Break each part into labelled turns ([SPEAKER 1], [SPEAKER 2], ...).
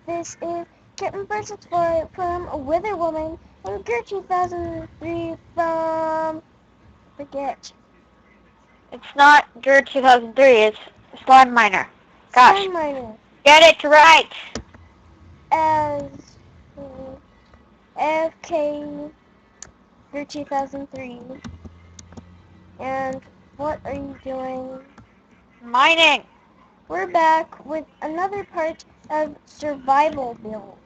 [SPEAKER 1] This is Kitten vs. Explorer from A Wither Woman and Gear 2003 from... forget.
[SPEAKER 2] It's not Gear 2003, it's Slime Miner. Gosh,
[SPEAKER 1] Slime Miner.
[SPEAKER 2] get it right!
[SPEAKER 1] As... AFK Gear 2003. And what are you doing?
[SPEAKER 2] Mining!
[SPEAKER 1] We're back with another part of Survival Build.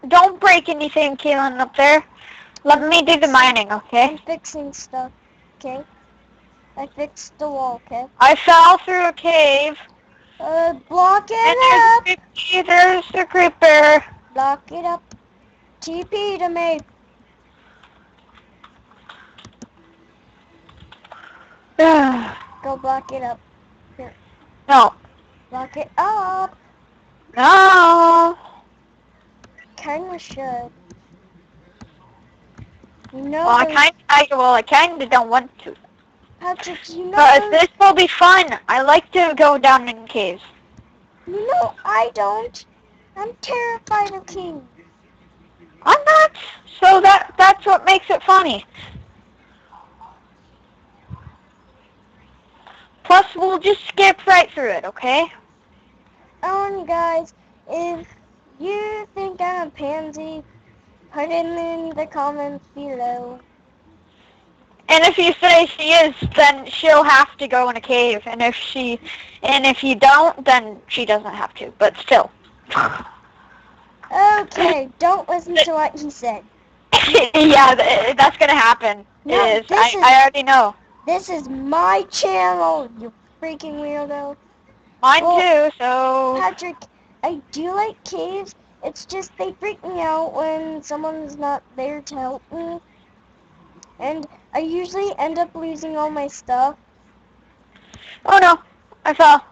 [SPEAKER 2] Don't break anything, Keelan, up there. Let me do the mining, okay?
[SPEAKER 1] I'm fixing stuff, okay? I fixed the wall, okay?
[SPEAKER 2] I fell through a cave.
[SPEAKER 1] Block
[SPEAKER 2] And
[SPEAKER 1] it up!
[SPEAKER 2] there's the creeper.
[SPEAKER 1] Block it up. TP to me. Go block it up. Here.
[SPEAKER 2] No.
[SPEAKER 1] Block it up.
[SPEAKER 2] No.
[SPEAKER 1] Kinda should. You know
[SPEAKER 2] Well, I kinda don't want to.
[SPEAKER 1] Patrick, you know
[SPEAKER 2] But this will be fun. I like to go down in caves.
[SPEAKER 1] You know I don't. I'm terrified of kings.
[SPEAKER 2] I'm not. So that's what makes it funny. Plus, we'll just skip right through it, okay?
[SPEAKER 1] And guys, if you think I'm a pansy, put it in the comments below.
[SPEAKER 2] And if you say she is, then she'll have to go in a cave. And if you don't, then she doesn't have to. But still.
[SPEAKER 1] Okay, don't listen to what he said.
[SPEAKER 2] Yeah, that's gonna happen.
[SPEAKER 1] No,
[SPEAKER 2] I already know.
[SPEAKER 1] This is my channel, you freaking weirdo.
[SPEAKER 2] Mine too, so...
[SPEAKER 1] Patrick, I do like caves. It's just they freak me out when someone's not there to help me. And I usually end up losing all my stuff.
[SPEAKER 2] Oh no, I fell.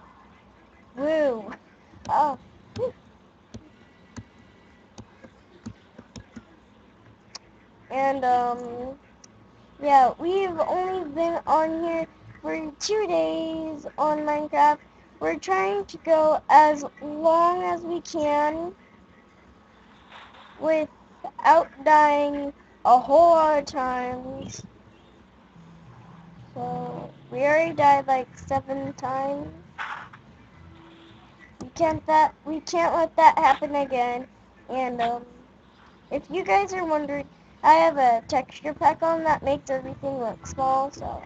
[SPEAKER 1] Woo. Oh. And, yeah, we've only been on here for 2 days on Minecraft. We're trying to go as long as we can without dying a whole lot of times. So, we already died like 7 times. We can't let that happen again. And, if you guys are wondering, I have a texture pack on that makes everything look small, so...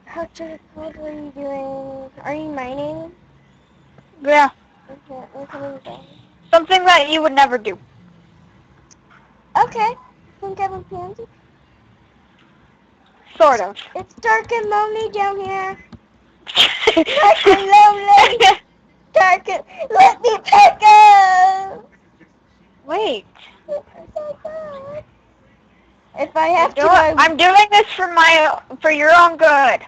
[SPEAKER 1] Patrick, what are you doing? Are you mining?
[SPEAKER 2] Yeah.
[SPEAKER 1] Okay, I'm coming down.
[SPEAKER 2] Something that you would never do.
[SPEAKER 1] Okay. Think I'm a pansy?
[SPEAKER 2] Sort of.
[SPEAKER 1] It's dark and lonely down here. Dark and lonely. Dark and... Let me pick up!
[SPEAKER 2] Wait.
[SPEAKER 1] If I have to,
[SPEAKER 2] I'm doing this for your own good.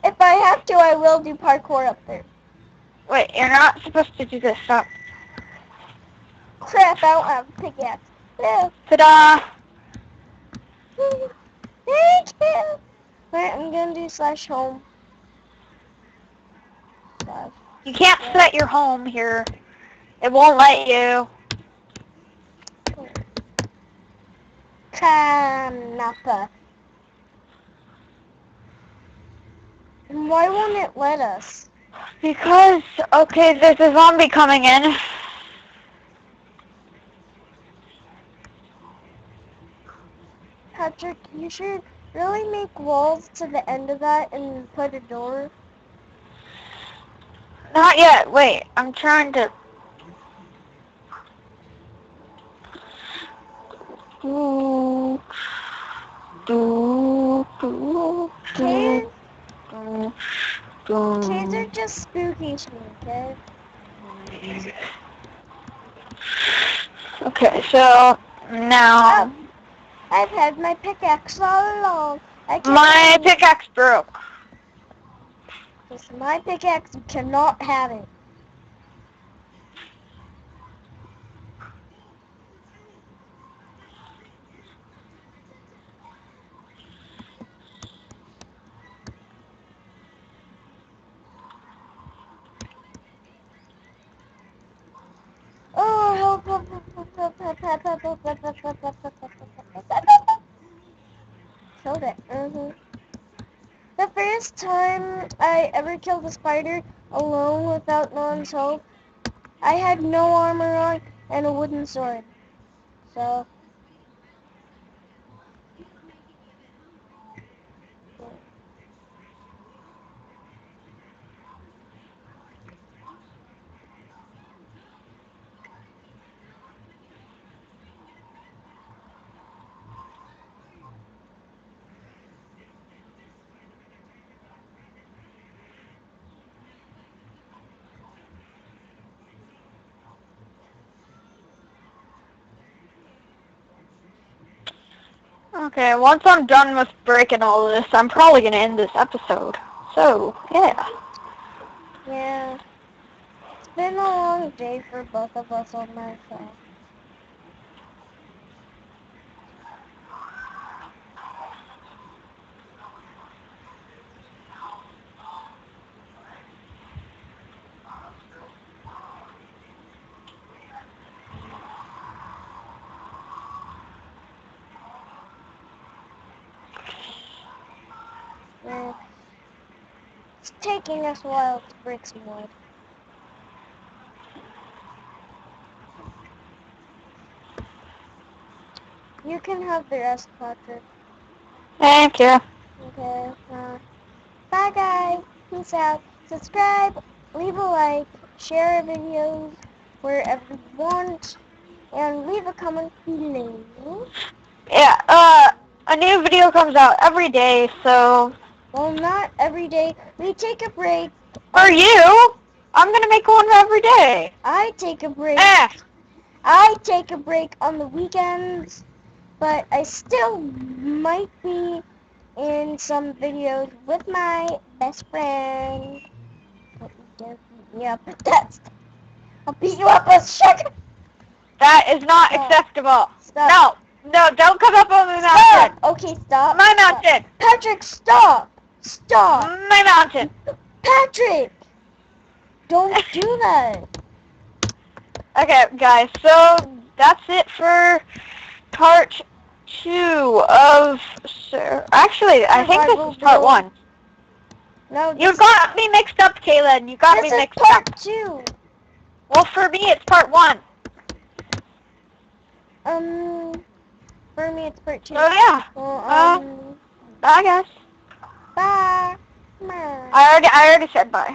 [SPEAKER 1] If I have to, I will do parkour up there.
[SPEAKER 2] Wait, you're not supposed to do this. Stop.
[SPEAKER 1] Crap, I don't have a pickaxe. No.
[SPEAKER 2] Ta-da!
[SPEAKER 1] Thank you. Alright, I'm gonna do /home.
[SPEAKER 2] You can't set your home here. It won't let you.
[SPEAKER 1] Kanapa. And why won't it let us?
[SPEAKER 2] Because, okay, there's a zombie coming in.
[SPEAKER 1] Patrick, you should really make walls to the end of that and put a door.
[SPEAKER 2] Not yet. Wait, I'm trying to...
[SPEAKER 1] Kids are just spooky to me, okay?
[SPEAKER 2] Okay, so now...
[SPEAKER 1] I've had my pickaxe all along. I can't.
[SPEAKER 2] My pickaxe broke.
[SPEAKER 1] It's my pickaxe. You cannot have it. Oh, help, help, help, help, help, help, help, help, help, help, help, help, help, help, help. Killed it. The first time I ever killed a spider alone without no one's help, I had no armor on and a wooden sword. So,
[SPEAKER 2] Okay, once I'm done with breaking all this, I'm probably going to end this episode. So, yeah.
[SPEAKER 1] yeah. It's been a long day for both of us on my side. Yeah. It's taking us a while to break some wood. You can have the rest, Patrick.
[SPEAKER 2] Thank you.
[SPEAKER 1] Okay. Bye, guys. Peace out. Subscribe, leave a like, share our videos wherever you want, and leave a comment below.
[SPEAKER 2] Yeah, a new video comes out every day, so...
[SPEAKER 1] Well, not every day. We take a break.
[SPEAKER 2] For you, I'm going to make one every day.
[SPEAKER 1] I take a break.
[SPEAKER 2] Eh.
[SPEAKER 1] I take a break on the weekends, but I still might be in some videos with my best friend. Don't beat me up. I'll beat you up with sugar.
[SPEAKER 2] That is not
[SPEAKER 1] Stop.
[SPEAKER 2] acceptable.
[SPEAKER 1] Stop.
[SPEAKER 2] No, don't come up on my
[SPEAKER 1] Stop.
[SPEAKER 2] mountain.
[SPEAKER 1] Okay, stop.
[SPEAKER 2] My
[SPEAKER 1] Stop.
[SPEAKER 2] mountain.
[SPEAKER 1] Patrick, stop. Stop.
[SPEAKER 2] My mountain.
[SPEAKER 1] Patrick, don't do that.
[SPEAKER 2] Okay, guys, so that's it for part 2 of... Actually, I think this is part 1.
[SPEAKER 1] No,
[SPEAKER 2] You got me mixed up, Kaylin. You got me
[SPEAKER 1] this is
[SPEAKER 2] mixed
[SPEAKER 1] part
[SPEAKER 2] up.
[SPEAKER 1] 2.
[SPEAKER 2] Well, for me, it's part 1.
[SPEAKER 1] For me, it's part 2.
[SPEAKER 2] So, yeah.
[SPEAKER 1] Well,
[SPEAKER 2] Bye, guys.
[SPEAKER 1] bye.
[SPEAKER 2] I already said bye.